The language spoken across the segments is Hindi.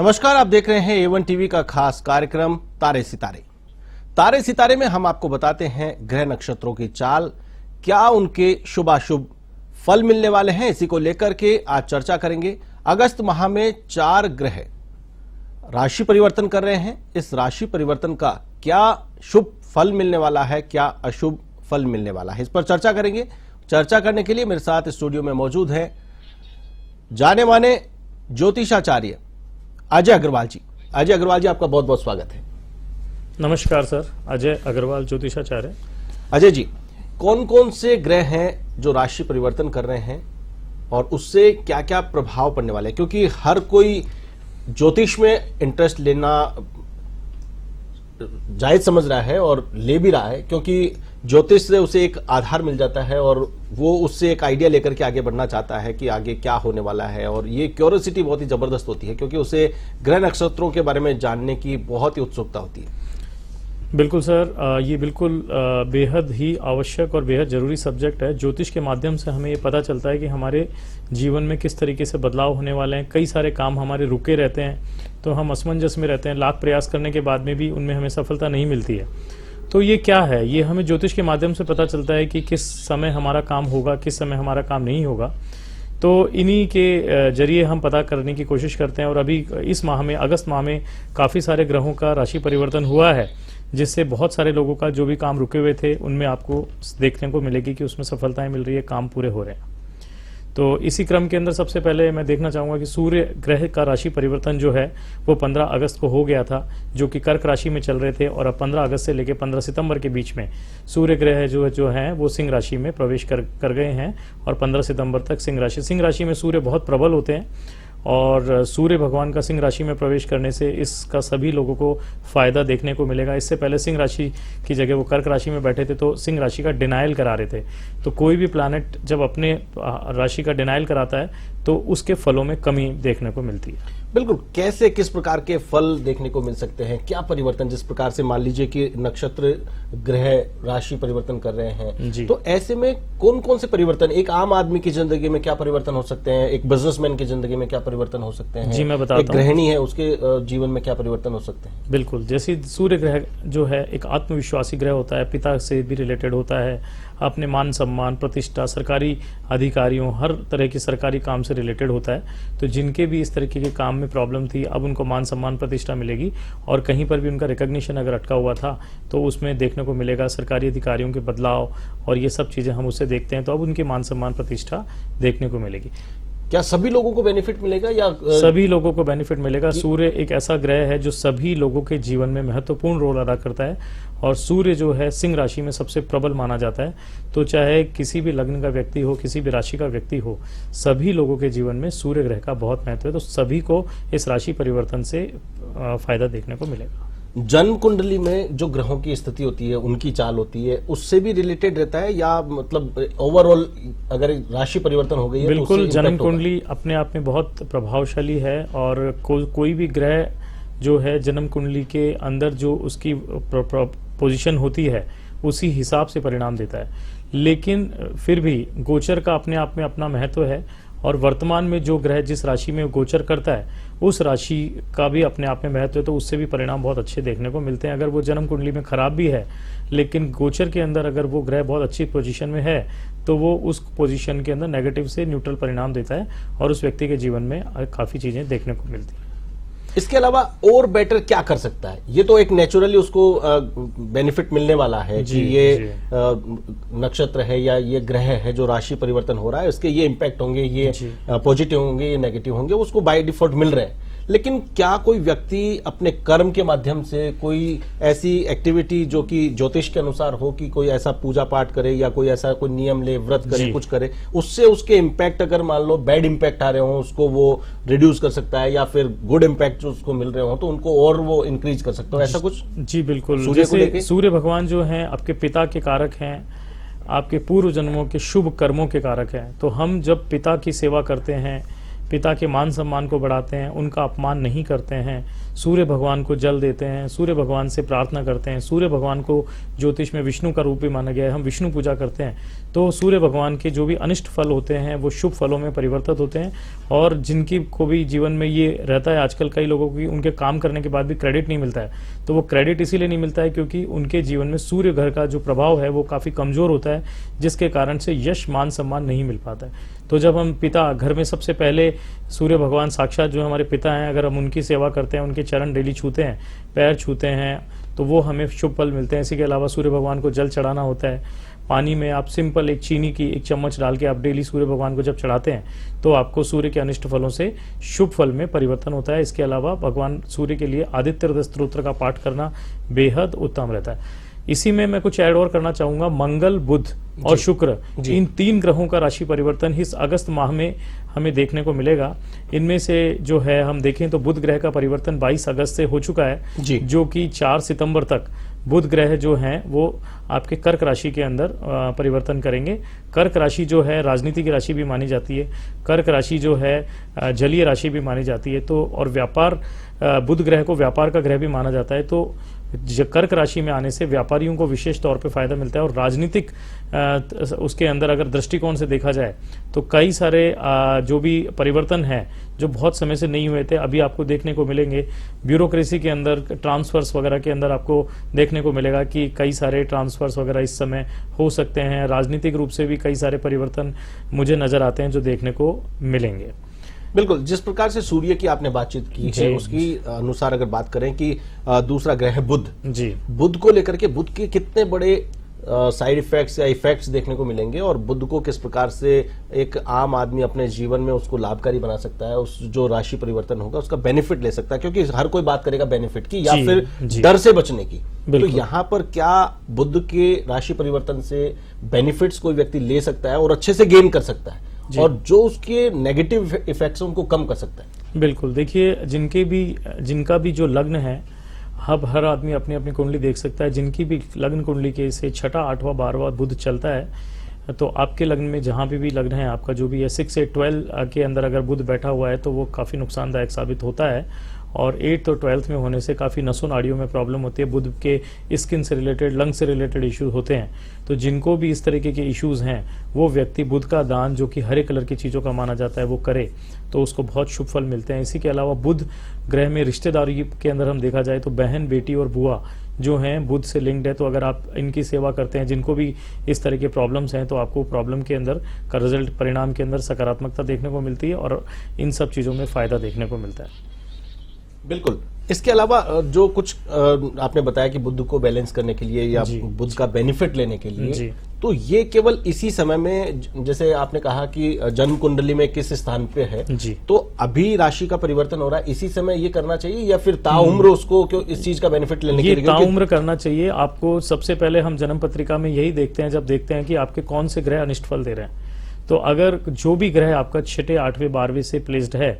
नमस्कार, आप देख रहे हैं A1 टीवी का खास कार्यक्रम तारे सितारे। तारे सितारे में हम आपको बताते हैं ग्रह नक्षत्रों की चाल, क्या उनके शुभाशुभ फल मिलने वाले हैं। इसी को लेकर के आज चर्चा करेंगे। अगस्त माह में 4 ग्रह राशि परिवर्तन कर रहे हैं। इस राशि परिवर्तन का क्या शुभ फल मिलने वाला है, क्या अशुभ फल मिलने वाला है, इस पर चर्चा करेंगे। चर्चा करने के लिए मेरे साथ स्टूडियो में मौजूद है जाने माने ज्योतिषाचार्य अजय अग्रवाल जी। अजय अग्रवाल जी, आपका बहुत बहुत स्वागत है। नमस्कार सर, अजय अग्रवाल ज्योतिषाचार्य। अजय जी, कौन कौन से ग्रह हैं जो राशि परिवर्तन कर रहे हैं और उससे क्या क्या प्रभाव पड़ने वाले हैं, क्योंकि हर कोई ज्योतिष में इंटरेस्ट लेना जायज समझ रहा है और ले भी रहा है, क्योंकि ज्योतिष से उसे एक आधार मिल जाता है और वो उससे एक आइडिया लेकर के आगे बढ़ना चाहता है कि आगे क्या होने वाला है। और ये क्यूरियोसिटी बहुत ही जबरदस्त होती है, क्योंकि उसे ग्रह नक्षत्रों के बारे में जानने की बहुत ही उत्सुकता होती है। बिल्कुल सर, ये बिल्कुल बेहद ही आवश्यक और बेहद जरूरी सब्जेक्ट है। ज्योतिष के माध्यम से हमें ये पता चलता है कि हमारे जीवन में किस तरीके से बदलाव होने वाले हैं। कई सारे काम हमारे रुके रहते हैं तो हम असमंजस में रहते हैं, लाख प्रयास करने के बाद में भी उनमें हमें सफलता नहीं मिलती है। तो ये क्या है, ये हमें ज्योतिष के माध्यम से पता चलता है कि किस समय हमारा काम होगा, किस समय हमारा काम नहीं होगा। तो इन्हीं के जरिए हम पता करने की कोशिश करते हैं। और अभी इस माह में, अगस्त माह में, काफ़ी सारे ग्रहों का राशि परिवर्तन हुआ है, जिससे बहुत सारे लोगों का जो भी काम रुके हुए थे उनमें आपको देखने को मिलेगी कि उसमें सफलताएं मिल रही है, काम पूरे हो रहे हैं। तो इसी क्रम के अंदर सबसे पहले मैं देखना चाहूँगा कि सूर्य ग्रह का राशि परिवर्तन जो है वो 15 अगस्त को हो गया था, जो कि कर्क राशि में चल रहे थे। और अब 15 अगस्त से लेकर 15 सितंबर के बीच में सूर्य ग्रह जो है वो सिंह राशि में प्रवेश कर गए हैं। और 15 सितंबर तक सिंह राशि में सूर्य बहुत प्रबल होते हैं और सूर्य भगवान का सिंह राशि में प्रवेश करने से इसका सभी लोगों को फायदा देखने को मिलेगा। इससे पहले सिंह राशि की जगह वो कर्क राशि में बैठे थे तो सिंह राशि का डिनायल करा रहे थे। तो कोई भी प्लैनेट जब अपने राशि का डिनायल कराता है तो उसके फलों में कमी देखने को मिलती है। बिल्कुल, कैसे किस प्रकार के फल देखने को मिल सकते हैं, क्या परिवर्तन, जिस प्रकार से मान लीजिए कि नक्षत्र ग्रह राशि परिवर्तन कर रहे हैं, तो ऐसे में कौन कौन से परिवर्तन एक आम आदमी की जिंदगी में क्या परिवर्तन हो सकते हैं, एक बिजनेसमैन की जिंदगी में क्या परिवर्तन हो सकते हैं, जी मैं बताता हूं, एक गृहिणी है उसके जीवन में क्या परिवर्तन हो सकते हैं। बिल्कुल, जैसे सूर्य ग्रह जो है एक आत्मविश्वासी ग्रह होता है, पिता से भी रिलेटेड होता है, अपने मान सम्मान, प्रतिष्ठा, सरकारी अधिकारियों, हर तरह के सरकारी काम से रिलेटेड होता है। तो जिनके भी इस तरीके के काम में प्रॉब्लम थी, अब उनको मान सम्मान प्रतिष्ठा मिलेगी। और कहीं पर भी उनका रिकॉग्निशन अगर अटका हुआ था तो उसमें देखने को मिलेगा सरकारी अधिकारियों के बदलाव, और ये सब चीज़ें हम उससे देखते हैं। तो अब उनकी मान सम्मान प्रतिष्ठा देखने को मिलेगी। क्या सभी लोगों को बेनिफिट मिलेगा या सभी लोगों को बेनिफिट मिलेगा। सूर्य एक ऐसा ग्रह है जो सभी लोगों के जीवन में महत्वपूर्ण रोल अदा करता है। और सूर्य जो है सिंह राशि में सबसे प्रबल माना जाता है। तो चाहे किसी भी लग्न का व्यक्ति हो, किसी भी राशि का व्यक्ति हो, सभी लोगों के जीवन में सूर्य ग्रह का बहुत महत्व है। तो सभी को इस राशि परिवर्तन से फायदा देखने को मिलेगा। जन्म कुंडली में जो ग्रहों की स्थिति होती है, उनकी चाल होती है, उससे भी रिलेटेड रहता है या मतलब ओवरऑल अगर राशि परिवर्तन हो गई है? बिल्कुल, जन्म कुंडली अपने आप में बहुत प्रभावशाली है और कोई भी ग्रह जो है जन्म कुंडली के अंदर जो उसकी पोजीशन होती है उसी हिसाब से परिणाम देता है। लेकिन फिर भी गोचर का अपने आप में अपना महत्व है और वर्तमान में जो ग्रह जिस राशि में गोचर करता है उस राशि का भी अपने आप में महत्व है। तो उससे भी परिणाम बहुत अच्छे देखने को मिलते हैं। अगर वो जन्म कुंडली में खराब भी है लेकिन गोचर के अंदर अगर वो ग्रह बहुत अच्छी पोजीशन में है तो वो उस पोजीशन के अंदर नेगेटिव से न्यूट्रल परिणाम देता है और उस व्यक्ति के जीवन में काफी चीजें देखने को मिलती है। इसके अलावा और बेटर क्या कर सकता है? ये तो एक नेचुरली उसको बेनिफिट मिलने वाला है कि ये नक्षत्र है या ये ग्रह है जो राशि परिवर्तन हो रहा है, इसके ये इम्पैक्ट होंगे, ये पॉजिटिव होंगे, ये नेगेटिव होंगे, उसको बाय डिफॉल्ट मिल रहे हैं। लेकिन क्या कोई व्यक्ति अपने कर्म के माध्यम से कोई ऐसी एक्टिविटी जो कि ज्योतिष के अनुसार हो, कि कोई ऐसा पूजा पाठ करे या कोई ऐसा कोई नियम ले, व्रत करे, कुछ करे, उससे उसके इम्पैक्ट अगर मान लो बैड इम्पैक्ट आ रहे हो उसको वो रिड्यूस कर सकता है, या फिर गुड इम्पैक्ट जो उसको मिल रहे हो तो उनको और वो इंक्रीज कर सकता है, ऐसा कुछ? जी बिल्कुल, जैसे सूर्य भगवान जो है आपके पिता के कारक हैं, आपके पूर्व जन्मों के शुभ कर्मों के कारक हैं। तो हम जब पिता की सेवा करते हैं, पिता के मान सम्मान को बढ़ाते हैं, उनका अपमान नहीं करते हैं, सूर्य भगवान को जल देते हैं, सूर्य भगवान से प्रार्थना करते हैं। सूर्य भगवान को ज्योतिष में विष्णु का रूप भी माना गया है, हम विष्णु पूजा करते हैं। तो सूर्य भगवान के जो भी अनिष्ट फल होते हैं वो शुभ फलों में परिवर्तित होते हैं। और जिनकी को भी जीवन में ये रहता है, आजकल कई लोगों की उनके काम करने के बाद भी क्रेडिट नहीं मिलता है, तो वो क्रेडिट इसीलिए नहीं मिलता है क्योंकि उनके जीवन में सूर्य ग्रह का जो प्रभाव है वो काफी कमजोर होता है, जिसके कारण से यश मान सम्मान नहीं मिल पाता है। तो जब हम पिता घर में सबसे पहले सूर्य भगवान साक्षात जो हमारे पिता हैं, अगर हम उनकी सेवा करते हैं, उनके चरण डेली छूते हैं, पैर छूते हैं, तो वो हमें शुभ फल मिलते हैं। इसी के अलावा सूर्य भगवान को जल चढ़ाना होता है। पानी में आप सिंपल एक चीनी की 1 चम्मच डाल के आप डेली सूर्य भगवान को जब चढ़ाते हैं तो आपको सूर्य के अनिष्ट फलों से शुभ फल में परिवर्तन होता है। इसके अलावा भगवान सूर्य के लिए आदित्य हृदय स्तोत्र का पाठ करना बेहद उत्तम रहता है। इसी में मैं कुछ ऐड और करना चाहूंगा। मंगल, बुध और शुक्र, इन 3 ग्रहों का राशि परिवर्तन इस अगस्त माह में हमें देखने को मिलेगा। इनमें से जो है हम देखें तो बुध ग्रह का परिवर्तन 22 अगस्त से हो चुका है, जो कि 4 सितंबर तक बुध ग्रह जो हैं वो आपके कर्क राशि के अंदर परिवर्तन करेंगे। कर्क राशि जो है राजनीति की राशि भी मानी जाती है, कर्क राशि जो है जलीय राशि भी मानी जाती है। तो और व्यापार, बुध ग्रह को व्यापार का ग्रह भी माना जाता है। तो कर्क राशि में आने से व्यापारियों को विशेष तौर पे फायदा मिलता है। और राजनीतिक उसके अंदर अगर दृष्टिकोण से देखा जाए तो कई सारे जो भी परिवर्तन है जो बहुत समय से नहीं हुए थे, अभी आपको देखने को मिलेंगे। ब्यूरोक्रेसी के अंदर, ट्रांसफर्स वगैरह के अंदर आपको देखने को मिलेगा कि कई सारे ट्रांसफर्स वगैरह इस समय हो सकते हैं। राजनीतिक रूप से भी कई सारे परिवर्तन मुझे नजर आते हैं जो देखने को मिलेंगे। बिल्कुल, जिस प्रकार से सूर्य की आपने बातचीत की है उसकी अनुसार अगर बात करें कि दूसरा ग्रह है बुध जी, बुध को लेकर के बुध के कितने बड़े साइड इफेक्ट्स या इफेक्ट्स देखने को मिलेंगे और बुध को किस प्रकार से एक आम आदमी अपने जीवन में उसको लाभकारी बना सकता है, उस जो राशि परिवर्तन होगा उसका बेनिफिट ले सकता है, क्योंकि हर कोई बात करेगा बेनिफिट की या फिर डर से बचने की। तो यहाँ पर क्या बुध के राशि परिवर्तन से बेनिफिट्स कोई व्यक्ति ले सकता है और अच्छे से गेन कर सकता है और जो उसके नेगेटिव इफेक्ट्स उनको कम कर सकता है? बिल्कुल, देखिए जिनका भी जो लग्न है, अब हर आदमी अपनी अपनी कुंडली देख सकता है। जिनकी भी लग्न कुंडली के से 6वां, 8वां, 12वां बुध चलता है तो आपके लग्न में जहां भी लग्न है आपका जो भी है 6 से 12 के अंदर अगर बुध बैठा हुआ है तो वो काफी नुकसानदायक साबित होता है। और 8th और 12th में होने से काफी नसों नाड़ियों में प्रॉब्लम होती है। बुध के स्किन से रिलेटेड, लंग से रिलेटेड इश्यूज होते हैं। तो जिनको भी इस तरीके के इश्यूज हैं वो व्यक्ति बुध का दान, जो कि हरे कलर की चीजों का माना जाता है, वो करे तो उसको बहुत शुभ फल मिलते हैं। इसी के अलावा बुध ग्रह में रिश्तेदारी के अंदर हम देखा जाए तो बहन, बेटी और बुआ जो हैं बुध से लिंक्ड है। तो अगर आप इनकी सेवा करते हैं, जिनको भी इस तरह के प्रॉब्लम्स हैं, तो आपको प्रॉब्लम के अंदर का रिजल्ट, परिणाम के अंदर सकारात्मकता देखने को मिलती है और इन सब चीजों में फायदा देखने को मिलता है। बिल्कुल, इसके अलावा जो कुछ आपने बताया कि बुध को बैलेंस करने के लिए या बुध का बेनिफिट लेने के लिए, तो ये केवल इसी समय में, जैसे आपने कहा कि जन्म कुंडली में किस स्थान पे है, तो अभी राशि का परिवर्तन हो रहा है, इसी समय ये करना चाहिए या फिर ताउम्र उसको इस चीज का बेनिफिट लेने के लिए? ताउम्र करना चाहिए आपको। सबसे पहले हम जन्म पत्रिका में यही देखते हैं, जब देखते हैं कि आपके कौन से ग्रह अनिष्ट फल दे रहे हैं। तो अगर जो भी ग्रह आपका 6, 8वें, 12वें से प्लेस्ड है,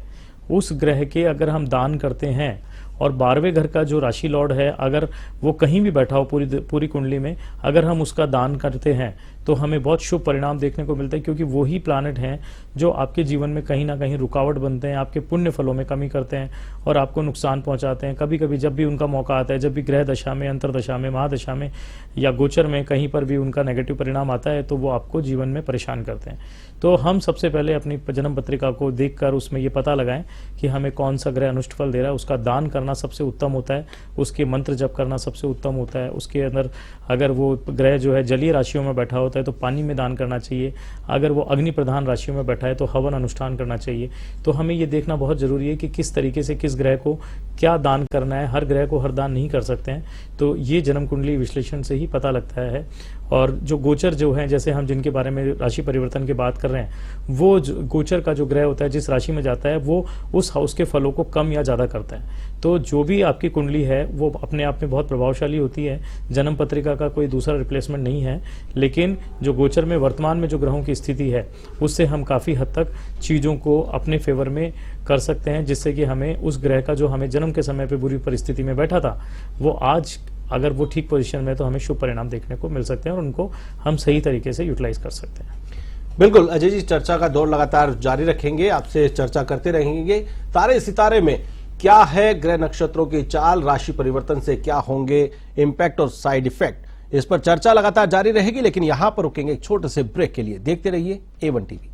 उस ग्रह के अगर हम दान करते हैं और 12वें घर का जो राशि लॉर्ड है अगर वो कहीं भी बैठा हो पूरी कुंडली में, अगर हम उसका दान करते हैं तो हमें बहुत शुभ परिणाम देखने को मिलता है। क्योंकि वही प्लैनेट हैं जो आपके जीवन में कहीं ना कहीं रुकावट बनते हैं, आपके पुण्य फलों में कमी करते हैं और आपको नुकसान पहुंचाते हैं। कभी कभी जब भी उनका मौका आता है, जब भी ग्रह दशा में, अंतरदशा में, महादशा में या गोचर में कहीं पर भी उनका नेगेटिव परिणाम आता है, तो वो आपको जीवन में परेशान करते हैं। तो हम सबसे पहले अपनी जन्म पत्रिका को देखकर उसमें ये पता लगाएं कि हमें कौन सा ग्रह अनिष्ट फल दे रहा है, उसका दान करना सबसे उत्तम होता है, उसके मंत्र जप करना सबसे उत्तम होता है। उसके अंदर अगर वो ग्रह जो है जलीय राशियों में बैठा होता है तो पानी में दान करना चाहिए। अगर वो अग्नि प्रधान राशियों में बैठा है तो हवन अनुष्ठान करना चाहिए। तो हमें ये देखना बहुत जरूरी है कि किस तरीके से किस ग्रह को क्या दान करना है। हर ग्रह को हर दान नहीं कर सकते हैं, तो ये जन्म कुंडली विश्लेषण से ही पता लगता है। और जो गोचर जो है, जैसे हम जिनके बारे में राशि परिवर्तन की बात कर रहे हैं, वो गोचर का जो ग्रह होता है जिस राशि में जाता है वो उस हाउस के फलों को कम या ज्यादा करता है। तो जो भी आपकी कुंडली है वो अपने आप में बहुत प्रभावशाली होती है। जन्म पत्रिका का कोई दूसरा रिप्लेसमेंट नहीं है, लेकिन जो गोचर में वर्तमान में जो ग्रहों की स्थिति है उससे हम काफी हद तक चीजों को अपने फेवर में कर सकते हैं, जिससे कि हमें उस ग्रह का जो हमें जन्म के समय पे बुरी परिस्थिति में बैठा था, वो आज अगर वो ठीक पोजीशन में, तो हमें शुभ परिणाम देखने को मिल सकते हैं और उनको हम सही तरीके से यूटिलाइज कर सकते हैं। बिल्कुल अजय जी, चर्चा का दौर लगातार जारी रखेंगे, आपसे चर्चा करते रहेंगे। तारे सितारे में क्या है ग्रह नक्षत्रों की चाल, राशि परिवर्तन से क्या होंगे इंपैक्ट और साइड इफेक्ट, इस पर चर्चा लगातार जारी रहेगी। लेकिन यहां पर रुकेंगे एक छोटे से ब्रेक के लिए। देखते रहिए A1 टीवी।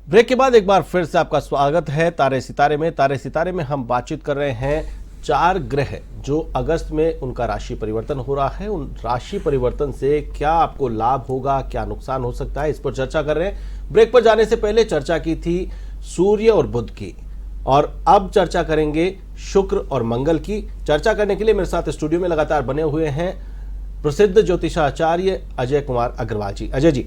ब्रेक के बाद एक बार फिर से आपका स्वागत है तारे सितारे में। तारे सितारे में हम बातचीत कर रहे हैं 4 ग्रह जो अगस्त में उनका राशि परिवर्तन हो रहा है। उन राशि परिवर्तन से क्या आपको लाभ होगा, क्या नुकसान हो सकता है, इस पर चर्चा कर रहे हैं। ब्रेक पर जाने से पहले चर्चा की थी सूर्य और बुध की, और अब चर्चा करेंगे शुक्र और मंगल की। चर्चा करने के लिए मेरे साथ स्टूडियो में लगातार बने हुए हैं प्रसिद्ध ज्योतिषाचार्य अजय कुमार अग्रवाल जी। अजय जी,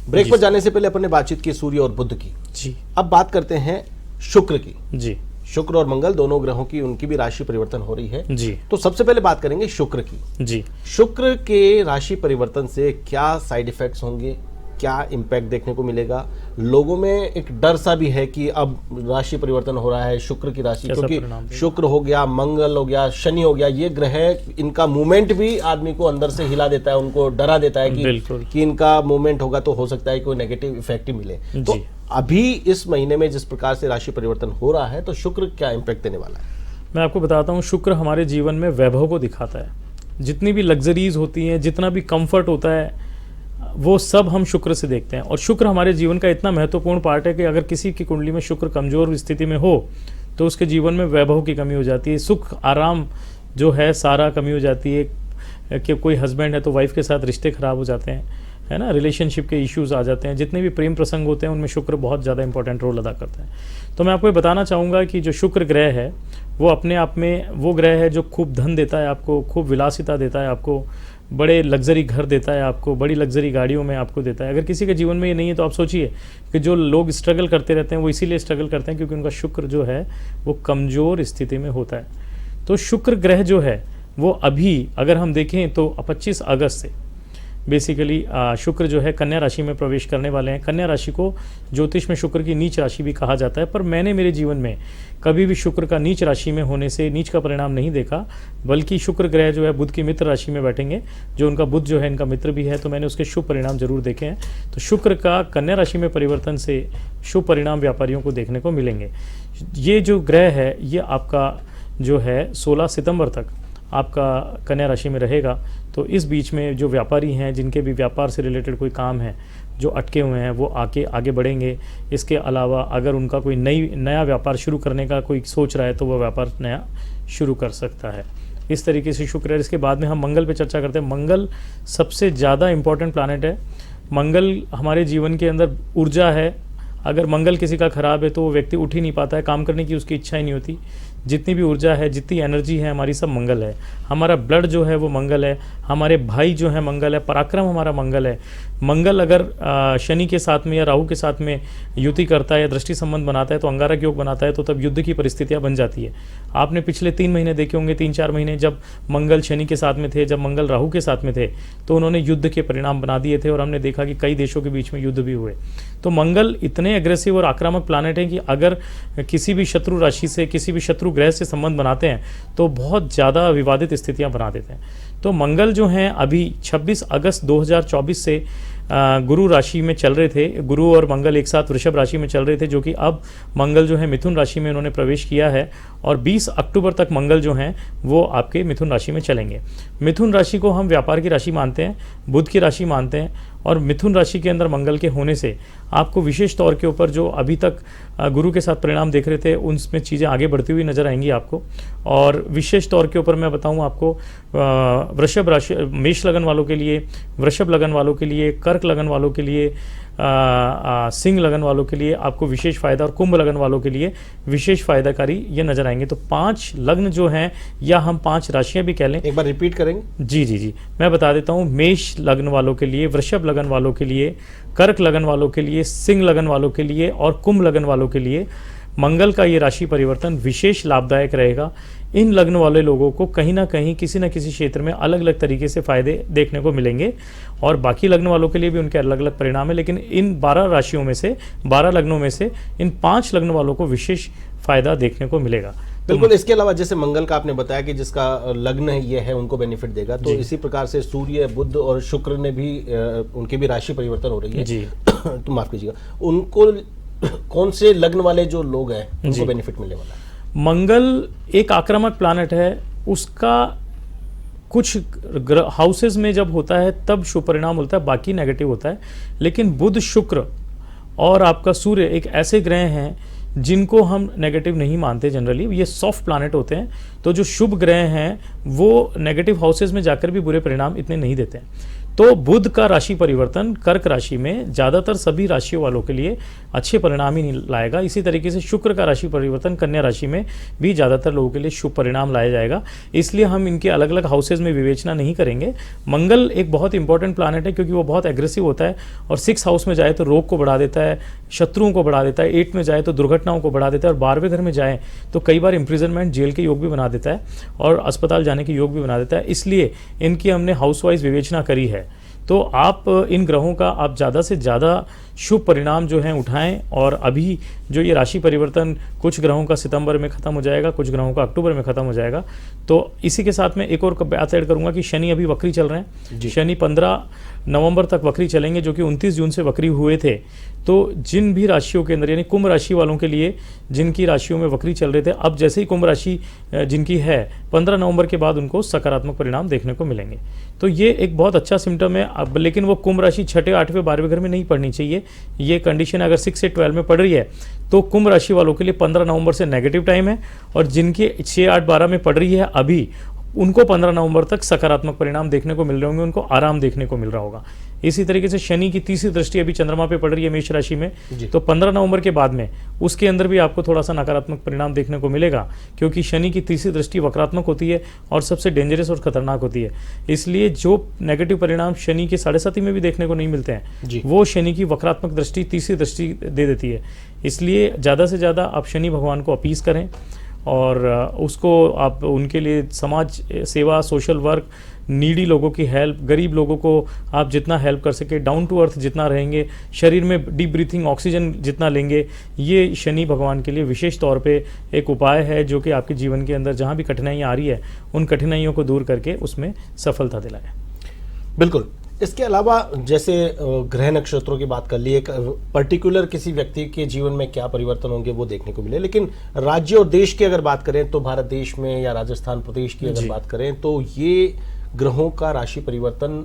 ब्रेक पर जाने से पहले अपन ने बातचीत की सूर्य और बुध की जी। अब बात करते हैं शुक्र की जी। शुक्र और मंगल दोनों ग्रहों की, उनकी भी राशि परिवर्तन हो रही है जी। तो सबसे पहले बात करेंगे शुक्र की। जी। शुक्र के राशि परिवर्तन से क्या साइड इफेक्ट्स होंगे, क्या इंपैक्ट देखने को मिलेगा। लोगों में एक डर सा भी है कि अब राशि परिवर्तन हो रहा है शुक्र की राशि, क्योंकि शुक्र हो गया, मंगल हो गया, शनि हो गया, ये ग्रह इनका मूवमेंट भी आदमी को अंदर से हिला देता है, उनको डरा देता है कि इनका मूवमेंट होगा तो हो सकता है कोई नेगेटिव इफेक्ट ही मिले। तो अभी इस महीने में जिस प्रकार से राशि परिवर्तन हो रहा है तो शुक्र क्या इंपैक्ट देने वाला है? मैं आपको बताता हूँ, शुक्र हमारे जीवन में वैभव को दिखाता है। जितनी भी लग्जरीज होती हैं, जितना भी कंफर्ट होता है, वो सब हम शुक्र से देखते हैं। और शुक्र हमारे जीवन का इतना महत्वपूर्ण पार्ट है कि अगर किसी की कुंडली में शुक्र कमजोर स्थिति में हो तो उसके जीवन में वैभव की कमी हो जाती है, सुख आराम जो है सारा कमी हो जाती है। कि कोई हस्बैंड है तो वाइफ के साथ रिश्ते खराब हो जाते हैं, है ना, रिलेशनशिप के इश्यूज आ जाते हैं। जितने भी प्रेम प्रसंग होते हैं उनमें शुक्र बहुत ज़्यादा इंपॉर्टेंट रोल अदा करता है। तो मैं आपको ये बताना चाहूँगा कि जो शुक्र ग्रह है वो अपने आप में वो ग्रह है जो खूब धन देता है आपको, खूब विलासिता देता है आपको, बड़े लग्जरी घर देता है आपको, बड़ी लग्जरी गाड़ियों में आपको देता है। अगर किसी के जीवन में ये नहीं है तो आप सोचिए कि जो लोग स्ट्रगल करते रहते हैं वो इसीलिए स्ट्रगल करते हैं क्योंकि उनका शुक्र जो है वो कमज़ोर स्थिति में होता है। तो शुक्र ग्रह जो है वो अभी अगर हम देखें तो 25 अगस्त से बेसिकली शुक्र जो है कन्या राशि में प्रवेश करने वाले हैं। कन्या राशि को ज्योतिष में शुक्र की नीच राशि भी कहा जाता है, पर मैंने मेरे जीवन में कभी भी शुक्र का नीच राशि में होने से नीच का परिणाम नहीं देखा, बल्कि शुक्र ग्रह जो है बुध की मित्र राशि में बैठेंगे, जो उनका बुध जो है इनका मित्र भी है, तो मैंने उसके शुभ परिणाम जरूर देखे हैं। तो शुक्र का कन्या राशि में परिवर्तन से शुभ परिणाम व्यापारियों को देखने को मिलेंगे। ये जो ग्रह है ये आपका जो है 16 सितंबर तक आपका कन्या राशि में रहेगा। तो इस बीच में जो व्यापारी हैं, जिनके भी व्यापार से रिलेटेड कोई काम है जो अटके हुए हैं, वो आगे बढ़ेंगे। इसके अलावा अगर उनका कोई नया व्यापार शुरू करने का कोई सोच रहा है तो वह व्यापार नया शुरू कर सकता है। इस तरीके से शुक्र है। इसके बाद में हम मंगल पे चर्चा करते हैं। मंगल सबसे ज़्यादा इम्पॉर्टेंट प्लानट है। मंगल हमारे जीवन के अंदर ऊर्जा है। अगर मंगल किसी का खराब है तो वो व्यक्ति उठ ही नहीं पाता है, काम करने की उसकी इच्छा ही नहीं होती। जितनी भी ऊर्जा है, जितनी एनर्जी है हमारी, सब मंगल है। हमारा ब्लड जो है वो मंगल है, हमारे भाई जो है मंगल है, पराक्रम हमारा मंगल है। मंगल अगर शनि के साथ में या राहु के साथ में युति करता है या दृष्टि संबंध बनाता है तो अंगारक योग बनाता है, तो तब युद्ध की परिस्थितियां बन जाती है। आपने पिछले 3 महीने देखे होंगे, 3-4 महीने जब मंगल शनि के साथ में थे, जब मंगल राहु के साथ में थे, तो उन्होंने युद्ध के परिणाम बना दिए थे और हमने देखा कि कई देशों के बीच में युद्ध भी हुए। तो मंगल इतने एग्रेसिव और आक्रामक प्लानट है कि अगर किसी भी शत्रु राशि से, किसी भी शत्रु ग्रह से संबंध बनाते हैं तो बहुत ज़्यादा विवादित स्थितियां बना देते हैं। तो मंगल जो हैं अभी 26 अगस्त 2024 से गुरु राशि में चल रहे थे। गुरु और मंगल एक साथ वृषभ राशि में चल रहे थे, जो कि अब मंगल जो है मिथुन राशि में उन्होंने प्रवेश किया है और 20 अक्टूबर तक मंगल जो हैं वो आपके मिथुन राशि में चलेंगे। मिथुन राशि को हम व्यापार की राशि मानते हैं, बुध की राशि मानते हैं, और मिथुन राशि के अंदर मंगल के होने से आपको विशेष तौर के ऊपर जो अभी तक गुरु के साथ परिणाम देख रहे थे उनमें चीज़ें आगे बढ़ती हुई नजर आएंगी आपको। और विशेष तौर के ऊपर मैं बताऊं आपको, वृषभ राशि, मेष लगन वालों के लिए, वृषभ लगन वालों के लिए, कर्क लगन वालों के लिए, सिंह लगन वालों के लिए आपको विशेष फायदा, और कुंभ लगन वालों के लिए विशेष फायदाकारी ये नजर आएंगे। तो 5 लग्न जो हैं, या हम 5 राशियां भी कह लें, एक बार रिपीट करेंगे। जी मैं बता देता हूँ। मेष लग्न वालों के लिए, वृषभ लगन वालों के लिए, कर्क लगन वालों के लिए, सिंह लगन वालों के लिए और कुंभ लगन वालों के लिए मंगल का ये राशि परिवर्तन विशेष लाभदायक रहेगा। इन लग्न वाले लोगों को कहीं ना कहीं किसी न किसी क्षेत्र में अलग अलग तरीके से फायदे देखने को मिलेंगे, और बाकी लग्न वालों के लिए भी उनके अलग अलग परिणाम है। लेकिन इन 12 राशियों में से, 12 लग्नों में से इन 5 लग्न वालों को विशेष फायदा देखने को मिलेगा। बिल्कुल। इसके अलावा जैसे मंगल का आपने बताया कि जिसका लग्न है ये है उनको बेनिफिट देगा, तो इसी प्रकार से सूर्य, बुध और शुक्र ने भी उनकी भी राशि परिवर्तन हो रही है जी। तो माफ कीजिएगा, उनको कौन से लग्न वाले जो लोग हैं उनको बेनिफिट मिलने वाला है? मंगल एक आक्रामक प्लैनेट है, उसका कुछ हाउसेस में जब होता है तब शुभ परिणाम होता है, बाकी नेगेटिव होता है। लेकिन बुध, शुक्र और आपका सूर्य एक ऐसे ग्रह हैं जिनको हम नेगेटिव नहीं मानते जनरली, ये सॉफ्ट प्लैनेट होते हैं। तो जो शुभ ग्रह हैं वो नेगेटिव हाउसेस में जाकर भी बुरे परिणाम इतने नहीं देते हैं। तो बुध का राशि परिवर्तन कर्क राशि में ज़्यादातर सभी राशियों वालों के लिए अच्छे परिणाम ही नहीं लाएगा। इसी तरीके से शुक्र का राशि परिवर्तन कन्या राशि में भी ज़्यादातर लोगों के लिए शुभ परिणाम लाया जाएगा। इसलिए हम इनके अलग अलग हाउसेज में विवेचना नहीं करेंगे। मंगल एक बहुत इंपॉर्टेंट प्लैनेट है क्योंकि वो बहुत एग्रेसिव होता है और 6 हाउस में जाए तो रोग को बढ़ा देता है, शत्रुओं को बढ़ा देता है, 8 में जाए तो दुर्घटनाओं को बढ़ा देता है और 12वें घर में जाए तो कई बार इंप्रिजनमेंट, जेल के योग भी बना देता है और अस्पताल जाने के योग भी बना देता है। इसलिए इनकी हमने हाउस वाइज विवेचना करी है। तो आप इन ग्रहों का आप ज़्यादा से ज़्यादा शुभ परिणाम जो हैं उठाएं। और अभी जो ये राशि परिवर्तन कुछ ग्रहों का सितंबर में ख़त्म हो जाएगा, कुछ ग्रहों का अक्टूबर में ख़त्म हो जाएगा। तो इसी के साथ में एक और बात ऐड करूंगा कि शनि अभी वक्री चल रहे हैं। शनि 15 नवंबर तक वक्री चलेंगे, जो कि 29 जून से वक्री हुए थे। तो जिन भी राशियों के अंदर, यानी कुंभ राशि वालों के लिए जिनकी राशियों में वक्री चल रहे थे, अब जैसे ही कुंभ राशि जिनकी है 15 नवंबर के बाद उनको सकारात्मक परिणाम देखने को मिलेंगे। तो ये एक बहुत अच्छा सिम्टम है। अब लेकिन वो कुंभ राशि 6, 8, 12वें घर में नहीं पड़नी चाहिए। ये कंडीशन अगर 6 से 12 में पड़ रही है तो कुंभ राशि वालों के लिए 15 नवंबर से नेगेटिव टाइम है, और जिनकी 6, 8, 12 में पड़ रही है अभी, उनको 15 नवंबर तक सकारात्मक परिणाम देखने को मिल रहे होंगे, उनको आराम देखने को मिल रहा होगा। इसी तरीके से शनि की तीसरी दृष्टि अभी चंद्रमा पे पड़ रही है मेष राशि में, तो 15 नवंबर के बाद में उसके अंदर भी आपको थोड़ा सा नकारात्मक परिणाम देखने को मिलेगा, क्योंकि शनि की तीसरी दृष्टि वक्रात्मक होती है और सबसे डेंजरस और खतरनाक होती है। इसलिए जो नेगेटिव परिणाम शनि के 7.5 में भी देखने को नहीं मिलते हैं, वो शनि की वक्रात्मक दृष्टि, तीसरी दृष्टि दे देती है। इसलिए ज़्यादा से ज़्यादा आप शनि भगवान को अपीस करें और उसको आप उनके लिए समाज सेवा, सोशल वर्क, नीडी लोगों की हेल्प, गरीब लोगों को आप जितना हेल्प कर सके, डाउन टू अर्थ जितना रहेंगे, शरीर में डीप ब्रीथिंग ऑक्सीजन जितना लेंगे, ये शनि भगवान के लिए विशेष तौर पे एक उपाय है जो कि आपके जीवन के अंदर जहाँ भी कठिनाइयाँ आ रही है उन कठिनाइयों को दूर करके उसमें सफलता दिलाए। बिल्कुल। इसके अलावा जैसे ग्रह नक्षत्रों की बात कर ली, एक पर्टिकुलर किसी व्यक्ति के जीवन में क्या परिवर्तन होंगे वो देखने को मिले, लेकिन राज्य और देश की अगर बात करें तो भारत देश में या राजस्थान प्रदेश की अगर बात करें तो ये ग्रहों का राशि परिवर्तन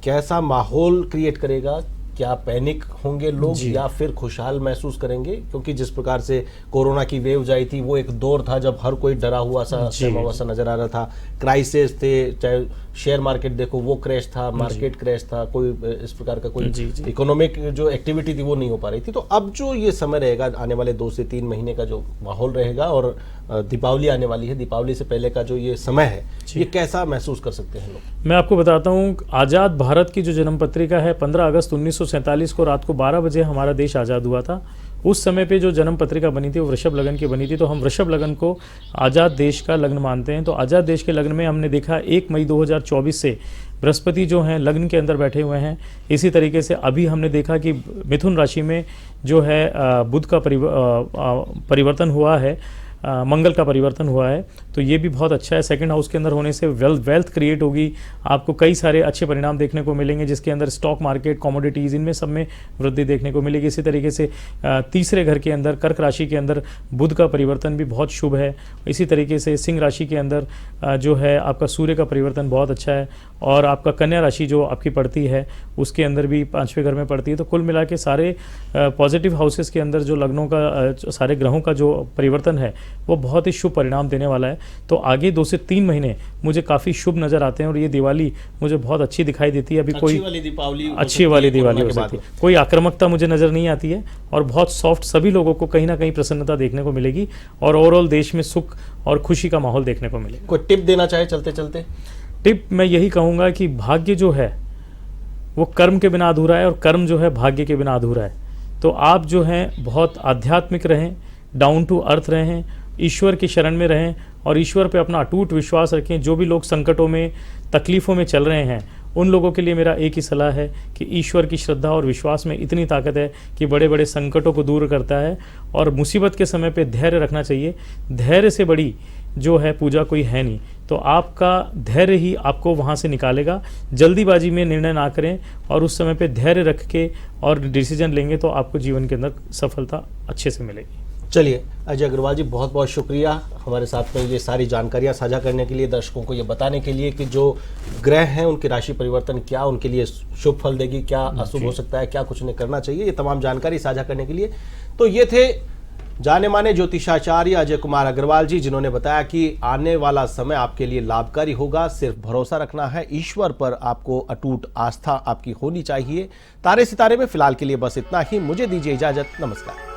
कैसा माहौल क्रिएट करेगा? क्या पैनिक होंगे लोग या फिर खुशहाल महसूस करेंगे? क्योंकि जिस प्रकार से कोरोना की वेव आई थी वो एक दौर था जब हर कोई डरा हुआ सा, सहमा हुआ सा नजर आ रहा था। क्राइसिस थे, चाहे शेयर मार्केट देखो वो क्रैश था, मार्केट क्रैश था, कोई इस प्रकार का कोई इकोनॉमिक जो एक्टिविटी थी वो नहीं हो पा रही थी। तो अब जो ये समय रहेगा, आने वाले 2 से 3 महीने का जो माहौल रहेगा, और दीपावली आने वाली है, दीपावली से पहले का जो ये समय है, ये कैसा महसूस कर सकते हैं लोग? मैं आपको बताता हूँ, आज़ाद भारत की जो जन्म पत्रिका है, 15 अगस्त 1947 को रात को 12 बजे हमारा देश आज़ाद हुआ था। उस समय पे जो जन्म पत्रिका बनी थी वो वृषभ लगन की बनी थी, तो हम वृषभ लगन को आज़ाद देश का लग्न मानते हैं। तो आज़ाद देश के लग्न में हमने देखा 1 मई 2024 से बृहस्पति जो हैं लग्न के अंदर बैठे हुए हैं। इसी तरीके से अभी हमने देखा कि मिथुन राशि में जो है बुध का परिवर्तन हुआ है, मंगल का परिवर्तन हुआ है, तो ये भी बहुत अच्छा है। सेकंड हाउस के अंदर होने से वेल्थ क्रिएट होगी, आपको कई सारे अच्छे परिणाम देखने को मिलेंगे, जिसके अंदर स्टॉक मार्केट, कमोडिटीज़, इनमें सब में वृद्धि देखने को मिलेगी। इसी तरीके से तीसरे घर के अंदर कर्क राशि के अंदर बुध का परिवर्तन भी बहुत शुभ है। इसी तरीके से सिंह राशि के अंदर जो है आपका सूर्य का परिवर्तन बहुत अच्छा है, और आपका कन्या राशि जो आपकी पड़ती है उसके अंदर भी 5वें घर में पड़ती है। तो कुल मिला के सारे पॉजिटिव हाउसेस के अंदर जो लग्नों का, सारे ग्रहों का जो परिवर्तन है वो बहुत ही शुभ परिणाम देने वाला है। तो आगे 2 से 3 महीने मुझे काफ़ी शुभ नज़र आते हैं, और ये दिवाली मुझे बहुत अच्छी दिखाई देती है। अभी कोई अच्छी वाली दिवाली हो सकती है, कोई आक्रामकता मुझे नज़र नहीं आती है, और बहुत सॉफ्ट, सभी लोगों को कहीं ना कहीं प्रसन्नता देखने को मिलेगी, और ओवरऑल देश में सुख और खुशी का माहौल देखने को मिलेगा। कोई टिप देना चाहे चलते चलते? टिप मैं यही कहूँगा कि भाग्य जो है वो कर्म के बिना अधूरा है, और कर्म जो है भाग्य के बिना अधूरा है। तो आप जो हैं बहुत आध्यात्मिक रहें, डाउन टू अर्थ रहें, ईश्वर की शरण में रहें, और ईश्वर पे अपना अटूट विश्वास रखें। जो भी लोग संकटों में, तकलीफ़ों में चल रहे हैं, उन लोगों के लिए मेरा एक ही सलाह है कि ईश्वर की श्रद्धा और विश्वास में इतनी ताकत है कि बड़े बड़े संकटों को दूर करता है, और मुसीबत के समय पे धैर्य रखना चाहिए। धैर्य से बड़ी जो है पूजा कोई है नहीं। तो आपका धैर्य ही आपको वहाँ से निकालेगा। जल्दीबाजी में निर्णय ना करें, और उस समय पे धैर्य रख के और डिसीजन लेंगे तो आपको जीवन के अंदर सफलता अच्छे से मिलेगी। चलिए अजय अग्रवाल जी, बहुत बहुत शुक्रिया हमारे साथ में ये सारी जानकारियां साझा करने के लिए, दर्शकों को ये बताने के लिए कि जो ग्रह हैं उनकी राशि परिवर्तन क्या उनके लिए शुभ फल देगी, क्या अशुभ हो सकता है, क्या कुछ उन्हें करना चाहिए, ये तमाम जानकारी साझा करने के लिए। तो ये थे जाने माने ज्योतिषाचार्य अजय कुमार अग्रवाल जी, जिन्होंने बताया कि आने वाला समय आपके लिए लाभकारी होगा। सिर्फ भरोसा रखना है, ईश्वर पर आपको अटूट आस्था आपकी होनी चाहिए। तारे सितारे में फिलहाल के लिए बस इतना ही। मुझे दीजिए इजाजत, नमस्कार।